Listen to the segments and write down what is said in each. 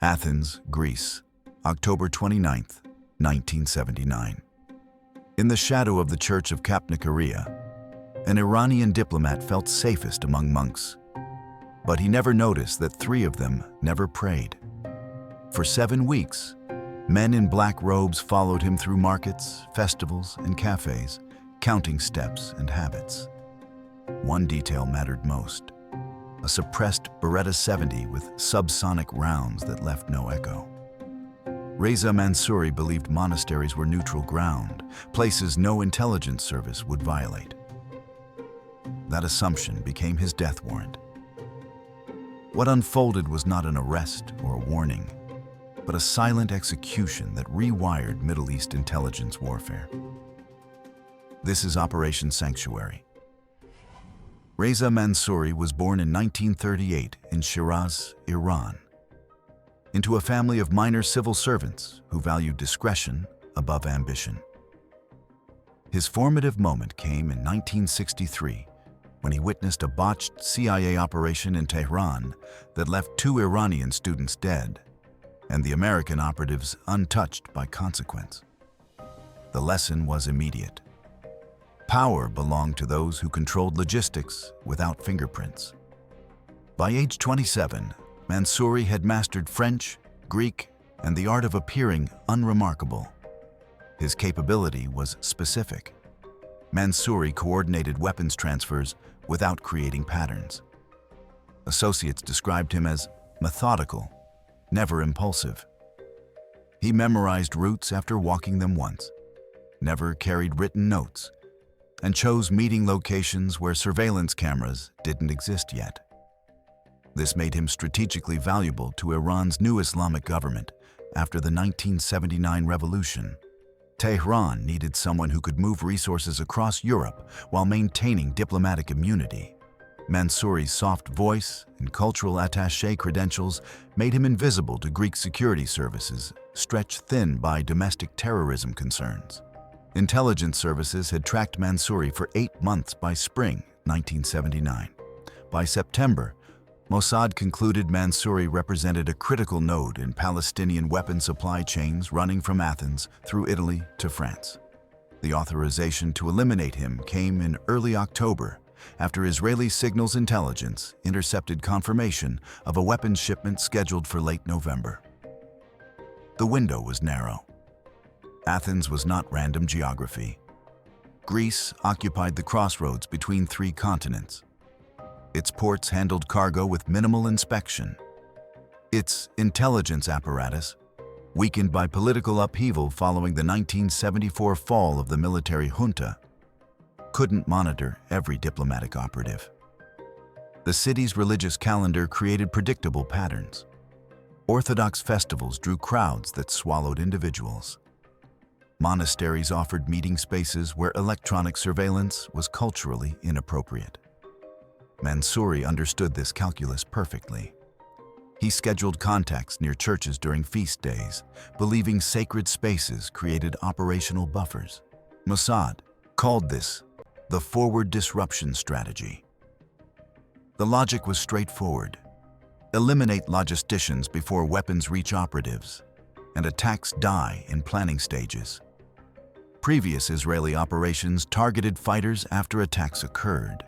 Athens, Greece, October 29, 1979. In the shadow of the Church of Kapnikarea, an Iranian diplomat felt safest among monks, but he never noticed that 3 of them never prayed. For 7 weeks, men in black robes followed him through markets, festivals, and cafes, counting steps and habits. One detail mattered most: a suppressed Beretta 70 with subsonic rounds that left no echo. Reza Mansouri believed monasteries were neutral ground, places no intelligence service would violate. That assumption became his death warrant. What unfolded was not an arrest or a warning, but a silent execution that rewired Middle East intelligence warfare. This is Operation Sanctuary. Reza Mansouri was born in 1938 in Shiraz, Iran, into a family of minor civil servants who valued discretion above ambition. His formative moment came in 1963 when he witnessed a botched CIA operation in Tehran that left 2 Iranian students dead and the American operatives untouched by consequence. The lesson was immediate. Power belonged to those who controlled logistics without fingerprints. By age 27, Mansouri had mastered French, Greek, and the art of appearing unremarkable. His capability was specific. Mansouri coordinated weapons transfers without creating patterns. Associates described him as methodical, never impulsive. He memorized routes after walking them once, never carried written notes, and chose meeting locations where surveillance cameras didn't exist yet. This made him strategically valuable to Iran's new Islamic government after the 1979 revolution. Tehran needed someone who could move resources across Europe while maintaining diplomatic immunity. Mansouri's soft voice and cultural attaché credentials made him invisible to Greek security services, stretched thin by domestic terrorism concerns. Intelligence services had tracked Mansouri for 8 months by spring 1979. By September, Mossad concluded Mansouri represented a critical node in Palestinian weapon supply chains running from Athens through Italy to France. The authorization to eliminate him came in early October after Israeli signals intelligence intercepted confirmation of a weapons shipment scheduled for late November. The window was narrow. Athens was not random geography. Greece occupied the crossroads between 3 continents. Its ports handled cargo with minimal inspection. Its intelligence apparatus, weakened by political upheaval following the 1974 fall of the military junta, couldn't monitor every diplomatic operative. The city's religious calendar created predictable patterns. Orthodox festivals drew crowds that swallowed individuals. Monasteries offered meeting spaces where electronic surveillance was culturally inappropriate. Mansouri understood this calculus perfectly. He scheduled contacts near churches during feast days, believing sacred spaces created operational buffers. Mossad called this the forward disruption strategy. The logic was straightforward. Eliminate logisticians before weapons reach operatives, and attacks die in planning stages. Previous Israeli operations targeted fighters after attacks occurred.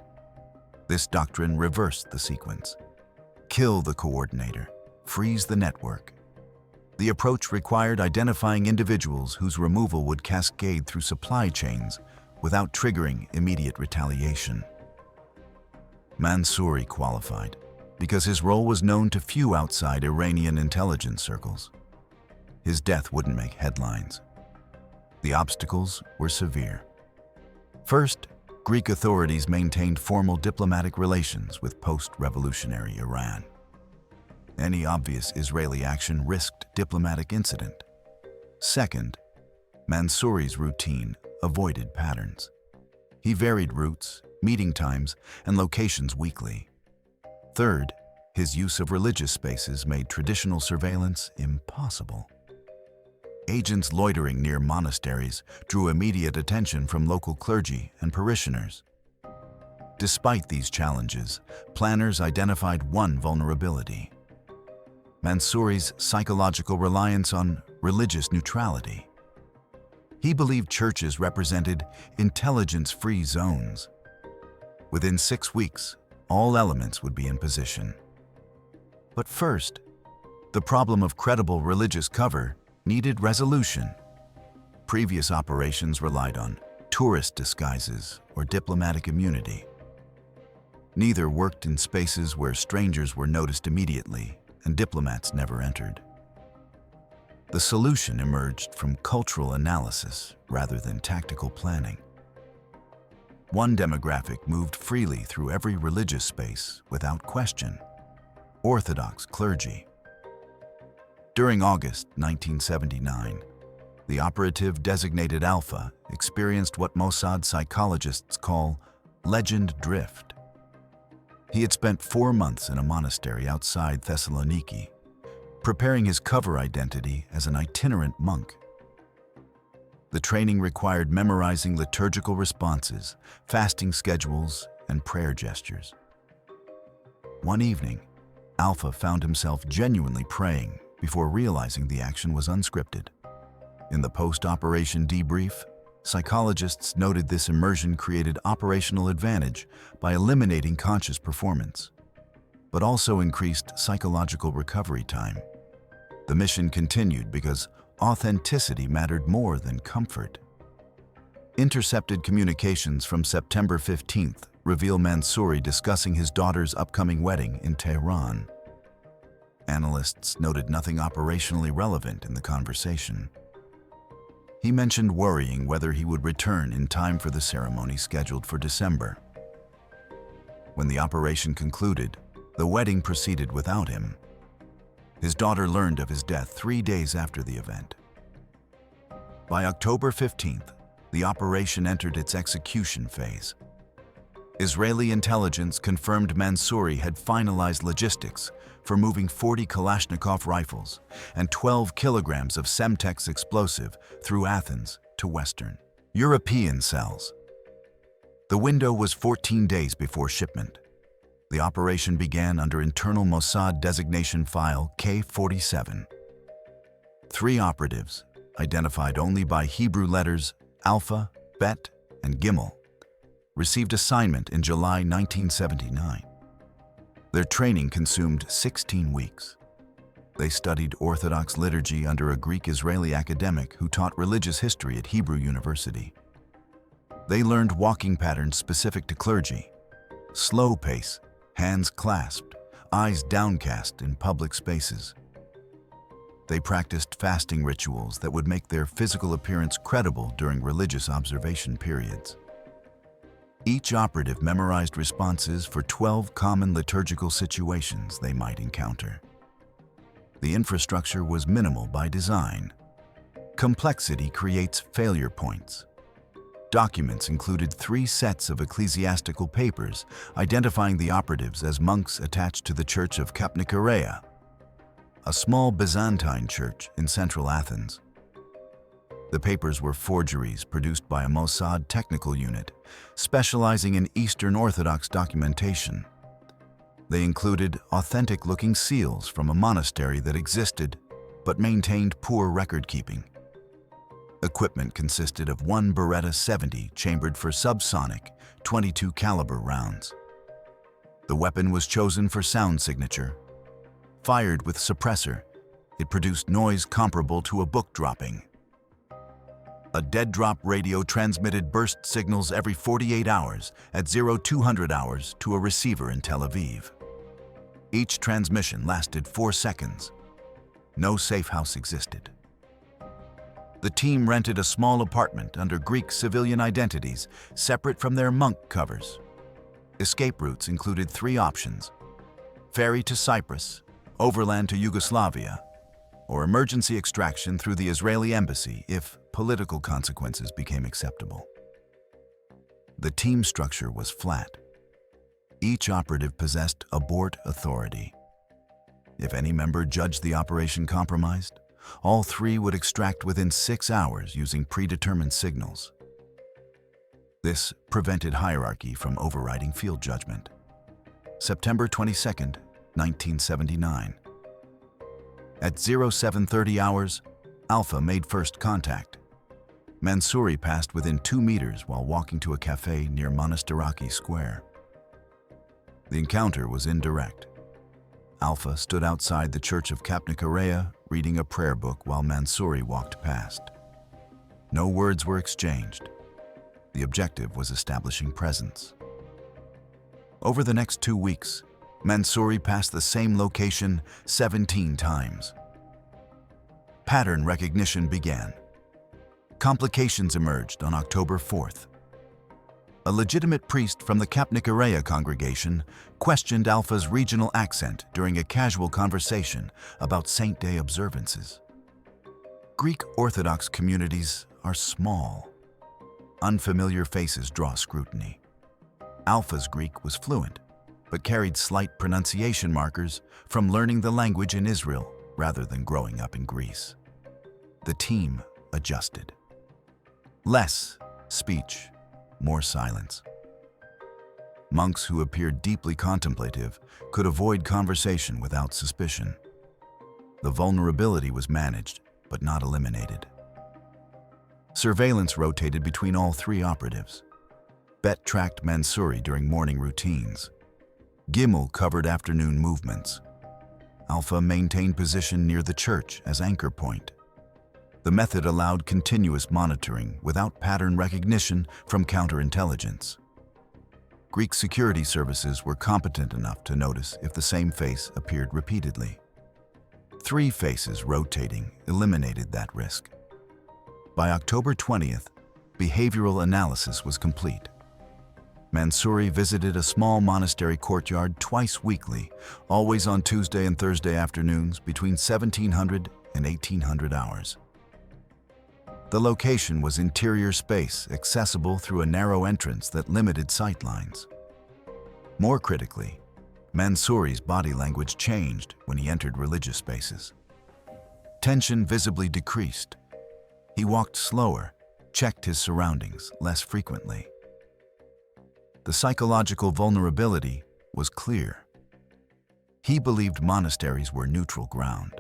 This doctrine reversed the sequence. Kill the coordinator, freeze the network. The approach required identifying individuals whose removal would cascade through supply chains without triggering immediate retaliation. Mansouri qualified because his role was known to few outside Iranian intelligence circles. His death wouldn't make headlines. The obstacles were severe. First, Greek authorities maintained formal diplomatic relations with post-revolutionary Iran. Any obvious Israeli action risked diplomatic incident. Second, Mansouri's routine avoided patterns. He varied routes, meeting times, and locations weekly. Third, his use of religious spaces made traditional surveillance impossible. Agents loitering near monasteries drew immediate attention from local clergy and parishioners. Despite these challenges, planners identified one vulnerability: Mansouri's psychological reliance on religious neutrality. He believed churches represented intelligence-free zones. Within 6 weeks, all elements would be in position. But first, the problem of credible religious cover needed resolution. Previous operations relied on tourist disguises or diplomatic immunity. Neither worked in spaces where strangers were noticed immediately and diplomats never entered. The solution emerged from cultural analysis rather than tactical planning. One demographic moved freely through every religious space without question: Orthodox clergy. During August 1979, the operative designated Alpha experienced what Mossad psychologists call legend drift. He had spent 4 months in a monastery outside Thessaloniki, preparing his cover identity as an itinerant monk. The training required memorizing liturgical responses, fasting schedules, and prayer gestures. One evening, Alpha found himself genuinely praying before realizing the action was unscripted. In the post-operation debrief, psychologists noted this immersion created operational advantage by eliminating conscious performance, but also increased psychological recovery time. The mission continued because authenticity mattered more than comfort. Intercepted communications from September 15th reveal Mansouri discussing his daughter's upcoming wedding in Tehran. Analysts noted nothing operationally relevant in the conversation. He mentioned worrying whether he would return in time for the ceremony scheduled for December. When the operation concluded, the wedding proceeded without him. His daughter learned of his death 3 days after the event. By October 15th, the operation entered its execution phase. Israeli intelligence confirmed Mansouri had finalized logistics for moving 40 Kalashnikov rifles and 12 kilograms of Semtex explosive through Athens to Western European cells. The window was 14 days before shipment. The operation began under internal Mossad designation file K-47. 3 operatives, identified only by Hebrew letters Alpha, Bet, and Gimel, received assignment in July 1979. Their training consumed 16 weeks. They studied Orthodox liturgy under a Greek-Israeli academic who taught religious history at Hebrew University. They learned walking patterns specific to clergy: slow pace, hands clasped, eyes downcast in public spaces. They practiced fasting rituals that would make their physical appearance credible during religious observation periods. Each operative memorized responses for 12 common liturgical situations they might encounter. The infrastructure was minimal by design. Complexity creates failure points. Documents included 3 sets of ecclesiastical papers identifying the operatives as monks attached to the Church of Kapnikarea, a small Byzantine church in central Athens. The papers were forgeries produced by a Mossad technical unit specializing in Eastern Orthodox documentation. They included authentic-looking seals from a monastery that existed but maintained poor record-keeping. Equipment consisted of 1 Beretta 70 chambered for subsonic 22 caliber rounds. The weapon was chosen for sound signature. Fired with suppressor, it produced noise comparable to a book dropping. A dead-drop radio transmitted burst signals every 48 hours at 0200 hours to a receiver in Tel Aviv. Each transmission lasted 4 seconds. No safe house existed. The team rented a small apartment under Greek civilian identities, separate from their monk covers. Escape routes included 3 options: ferry to Cyprus, overland to Yugoslavia, or emergency extraction through the Israeli embassy if political consequences became acceptable. The team structure was flat. Each operative possessed abort authority. If any member judged the operation compromised, all 3 would extract within 6 hours using predetermined signals. This prevented hierarchy from overriding field judgment. September 22, 1979. At 0730 hours, Alpha made first contact. Mansouri passed within 2 meters while walking to a cafe near Monasteries Square. The encounter was indirect. Alpha stood outside the Church of Kapnikarea reading a prayer book while Mansouri walked past. No words were exchanged. The objective was establishing presence. Over the next 2 weeks, Mansouri passed the same location 17 times. Pattern recognition began. Complications emerged on October 4th. A legitimate priest from the Kapnikarea congregation questioned Alpha's regional accent during a casual conversation about Saint Day observances. Greek Orthodox communities are small. Unfamiliar faces draw scrutiny. Alpha's Greek was fluent, but carried slight pronunciation markers from learning the language in Israel rather than growing up in Greece. The team adjusted. Less speech, more silence. Monks who appeared deeply contemplative could avoid conversation without suspicion. The vulnerability was managed, but not eliminated. Surveillance rotated between all 3 operatives. Bet tracked Mansouri during morning routines. Gimel covered afternoon movements. Alpha maintained position near the church as anchor point. The method allowed continuous monitoring without pattern recognition from counterintelligence. Greek security services were competent enough to notice if the same face appeared repeatedly. 3 faces rotating eliminated that risk. By October 20th, behavioral analysis was complete. Mansouri visited a small monastery courtyard twice weekly, always on Tuesday and Thursday afternoons between 1700 and 1800 hours. The location was interior space accessible through a narrow entrance that limited sightlines. More critically, Mansouri's body language changed when he entered religious spaces. Tension visibly decreased. He walked slower, checked his surroundings less frequently. The psychological vulnerability was clear. He believed monasteries were neutral ground.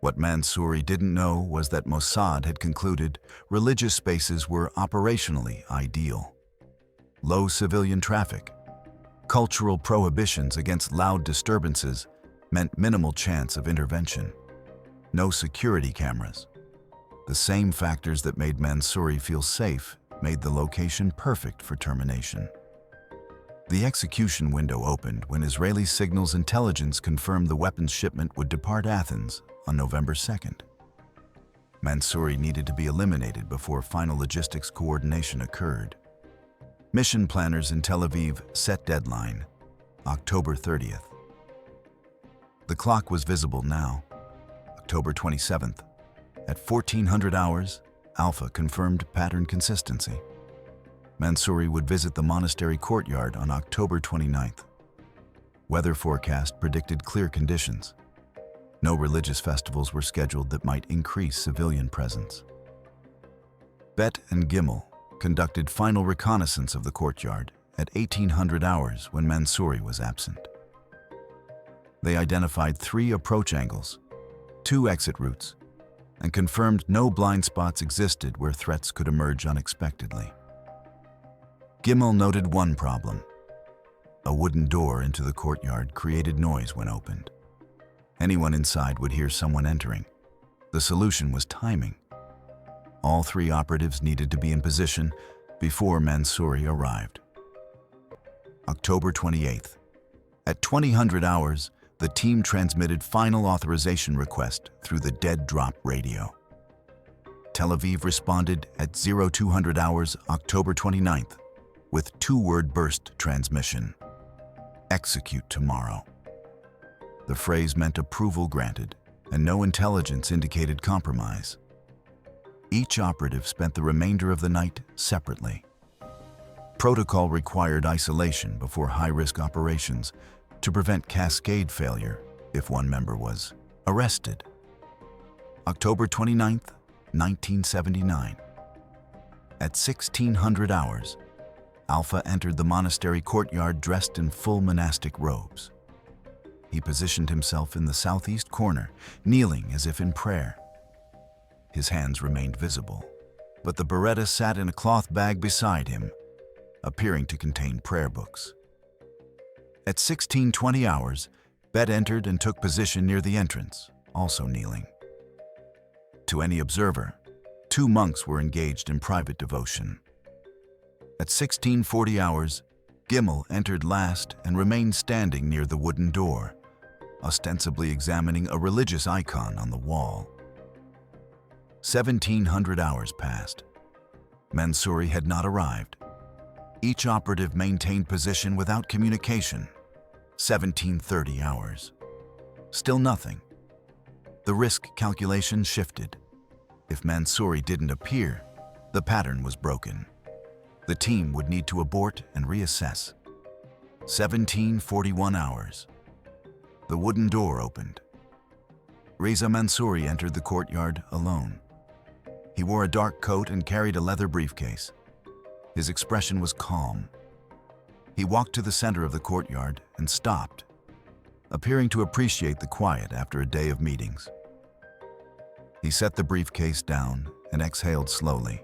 What Mansouri didn't know was that Mossad had concluded religious spaces were operationally ideal. Low civilian traffic, cultural prohibitions against loud disturbances meant minimal chance of intervention. No security cameras. The same factors that made Mansouri feel safe made the location perfect for termination. The execution window opened when Israeli signals intelligence confirmed the weapons shipment would depart Athens on November 2nd. Mansouri needed to be eliminated before final logistics coordination occurred. Mission planners in Tel Aviv set deadline, October 30th. The clock was visible now, October 27th. At 1400 hours, Alpha confirmed pattern consistency. Mansouri would visit the monastery courtyard on October 29th. Weather forecast predicted clear conditions. No religious festivals were scheduled that might increase civilian presence. Bet and Gimel conducted final reconnaissance of the courtyard at 1800 hours when Mansouri was absent. They identified 3 approach angles, 2 exit routes, and confirmed no blind spots existed where threats could emerge unexpectedly. Gimel noted one problem. A wooden door into the courtyard created noise when opened. Anyone inside would hear someone entering. The solution was timing. All 3 operatives needed to be in position before Mansouri arrived. October 28th. At 2000 hours, the team transmitted final authorization request through the dead drop radio. Tel Aviv responded at 0200 hours, October 29th, with 2-word burst transmission. Execute tomorrow. The phrase meant approval granted, and no intelligence indicated compromise. Each operative spent the remainder of the night separately. Protocol required isolation before high-risk operations to prevent cascade failure if one member was arrested. October 29th, 1979. At 1600 hours, Alpha entered the monastery courtyard dressed in full monastic robes. He positioned himself in the southeast corner, kneeling as if in prayer. His hands remained visible, but the Beretta sat in a cloth bag beside him, appearing to contain prayer books. At 16:20 hours, Bet entered and took position near the entrance, also kneeling. To any observer, two monks were engaged in private devotion. At 16:40 hours, Gimel entered last and remained standing near the wooden door, ostensibly examining a religious icon on the wall. 1700 hours passed. Mansouri had not arrived. Each operative maintained position without communication. 1730 hours. Still nothing. The risk calculation shifted. If Mansouri didn't appear, the pattern was broken. The team would need to abort and reassess. 1741 hours. The wooden door opened. Reza Mansouri entered the courtyard alone. He wore a dark coat and carried a leather briefcase. His expression was calm. He walked to the center of the courtyard and stopped, appearing to appreciate the quiet after a day of meetings. He set the briefcase down and exhaled slowly.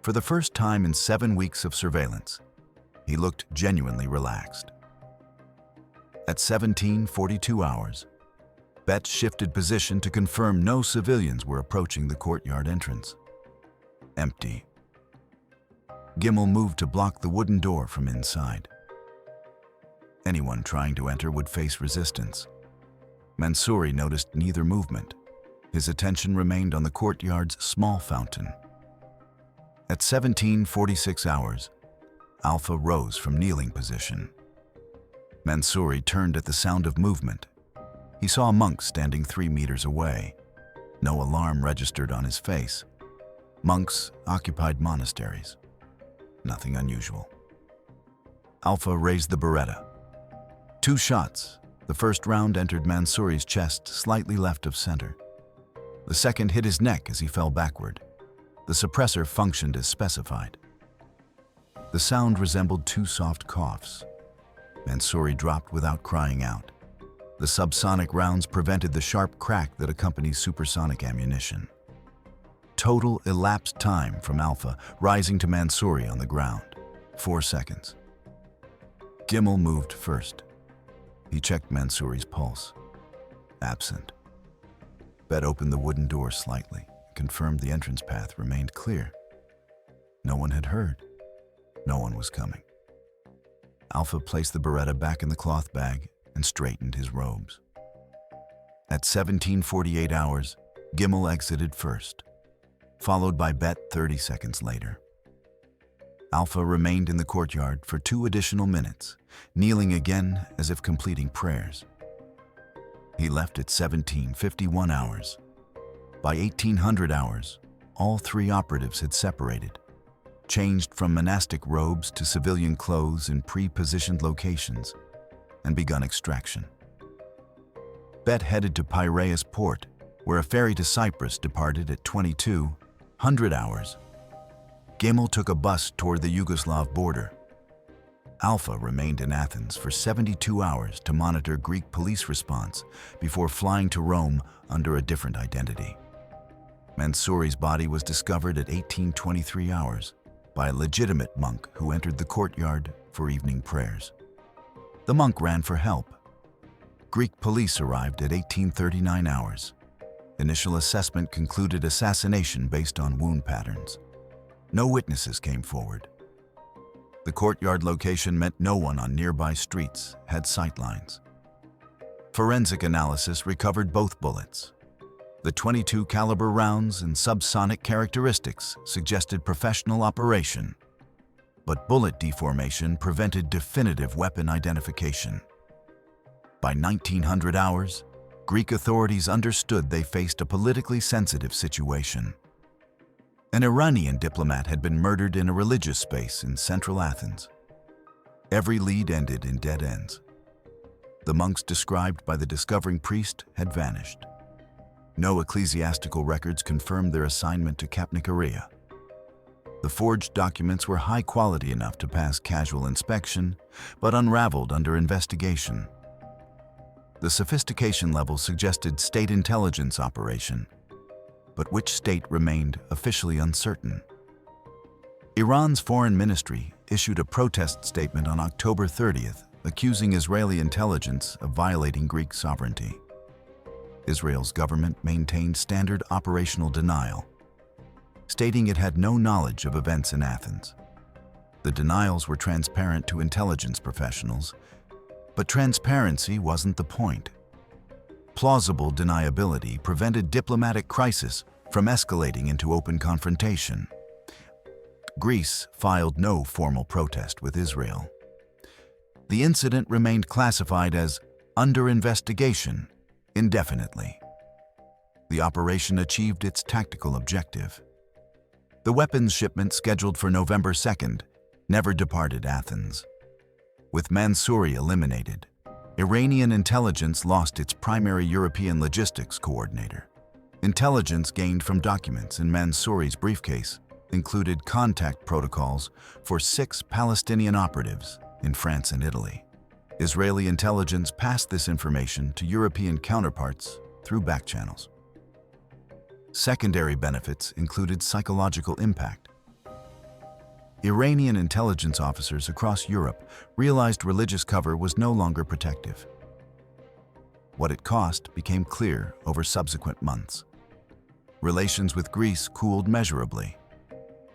For the first time in 7 weeks of surveillance, he looked genuinely relaxed. At 1742 hours, Bet shifted position to confirm no civilians were approaching the courtyard entrance. Empty. Gimel moved to block the wooden door from inside. Anyone trying to enter would face resistance. Mansouri noticed neither movement. His attention remained on the courtyard's small fountain. At 1746 hours, Alpha rose from kneeling position. Mansouri turned at the sound of movement. He saw a monk standing 3 meters away. No alarm registered on his face. Monks occupied monasteries. Nothing unusual. Alpha raised the Beretta. 2 shots. The first round entered Mansouri's chest slightly left of center. The second hit his neck as he fell backward. The suppressor functioned as specified. The sound resembled 2 soft coughs. Mansouri dropped without crying out. The subsonic rounds prevented the sharp crack that accompanies supersonic ammunition. Total elapsed time from Alpha rising to Mansouri on the ground, 4 seconds. Gimel moved first. He checked Mansouri's pulse. Absent. Bet opened the wooden door slightly, confirmed the entrance path remained clear. No one had heard. No one was coming. Alpha placed the Beretta back in the cloth bag and straightened his robes. At 1748 hours, Gimel exited first, followed by Bet 30 seconds later. Alpha remained in the courtyard for 2 additional minutes, kneeling again as if completing prayers. He left at 1751 hours. By 1800 hours, all 3 operatives had separated, changed from monastic robes to civilian clothes in pre-positioned locations, and begun extraction. Bet headed to Piraeus port, where a ferry to Cyprus departed at 2200 hours. Gimel took a bus toward the Yugoslav border. Alpha remained in Athens for 72 hours to monitor Greek police response before flying to Rome under a different identity. Mansouri's body was discovered at 1823 hours by a legitimate monk who entered the courtyard for evening prayers. The monk ran for help. Greek police arrived at 1839 hours. Initial assessment concluded assassination based on wound patterns. No witnesses came forward. The courtyard location meant no one on nearby streets had sightlines. Forensic analysis recovered both bullets. The .22 caliber rounds and subsonic characteristics suggested professional operation, but bullet deformation prevented definitive weapon identification. By 1900 hours, Greek authorities understood they faced a politically sensitive situation. An Iranian diplomat had been murdered in a religious space in central Athens. Every lead ended in dead ends. The monks described by the discovering priest had vanished. No ecclesiastical records confirmed their assignment to Kapnikarea. The forged documents were high quality enough to pass casual inspection, but unraveled under investigation. The sophistication level suggested state intelligence operation, but which state remained officially uncertain. Iran's foreign ministry issued a protest statement on October 30th, accusing Israeli intelligence of violating Greek sovereignty. Israel's government maintained standard operational denial, stating it had no knowledge of events in Athens. The denials were transparent to intelligence professionals, but transparency wasn't the point. Plausible deniability prevented diplomatic crisis from escalating into open confrontation. Greece filed no formal protest with Israel. The incident remained classified as under investigation indefinitely. The operation achieved its tactical objective. The weapons shipment scheduled for November 2nd never departed Athens. With Mansouri eliminated, Iranian intelligence lost its primary European logistics coordinator. Intelligence gained from documents in Mansouri's briefcase included contact protocols for 6 Palestinian operatives in France and Italy. Israeli intelligence passed this information to European counterparts through back channels. Secondary benefits included psychological impact. Iranian intelligence officers across Europe realized religious cover was no longer protective. What it cost became clear over subsequent months. Relations with Greece cooled measurably.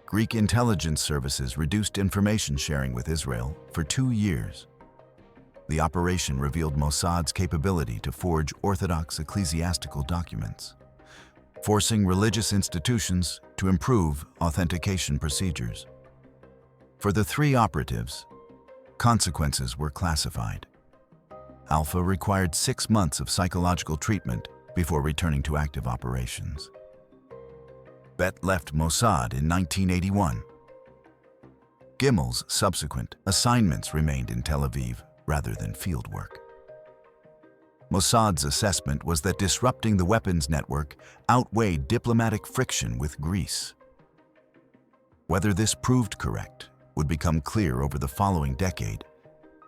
Greek intelligence services reduced information sharing with Israel for 2 years. The operation revealed Mossad's capability to forge Orthodox ecclesiastical documents, forcing religious institutions to improve authentication procedures. For the 3 operatives, consequences were classified. Alpha required 6 months of psychological treatment before returning to active operations. Bet left Mossad in 1981. Gimel's subsequent assignments remained in Tel Aviv rather than fieldwork. Mossad's assessment was that disrupting the weapons network outweighed diplomatic friction with Greece. Whether this proved correct would become clear over the following decade,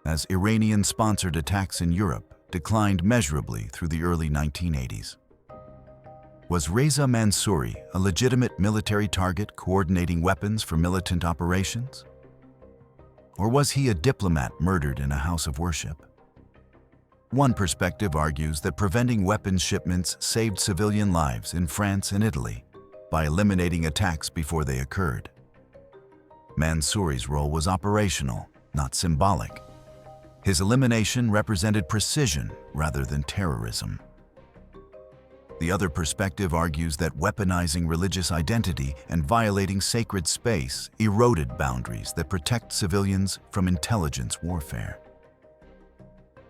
as Iranian-sponsored attacks in Europe declined measurably through the early 1980s. Was Reza Mansouri a legitimate military target coordinating weapons for militant operations? Or was he a diplomat murdered in a house of worship? One perspective argues that preventing weapons shipments saved civilian lives in France and Italy by eliminating attacks before they occurred. Mansouri's role was operational, not symbolic. His elimination represented precision rather than terrorism. The other perspective argues that weaponizing religious identity and violating sacred space eroded boundaries that protect civilians from intelligence warfare.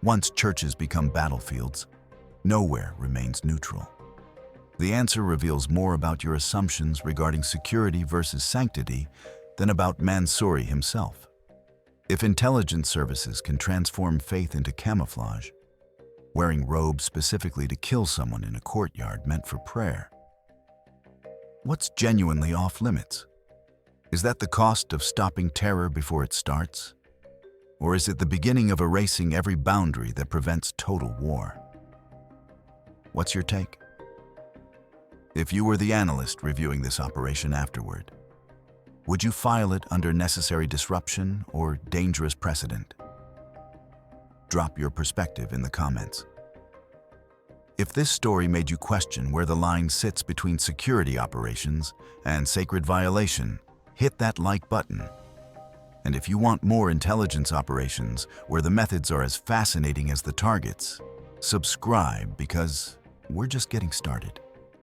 Once churches become battlefields, nowhere remains neutral. The answer reveals more about your assumptions regarding security versus sanctity than about Mansouri himself. If intelligence services can transform faith into camouflage, wearing robes specifically to kill someone in a courtyard meant for prayer, what's genuinely off-limits? Is that the cost of stopping terror before it starts? Or is it the beginning of erasing every boundary that prevents total war? What's your take? If you were the analyst reviewing this operation afterward, would you file it under necessary disruption or dangerous precedent? Drop your perspective in the comments. If this story made you question where the line sits between security operations and sacred violation, hit that like button. And if you want more intelligence operations where the methods are as fascinating as the targets, subscribe because we're just getting started.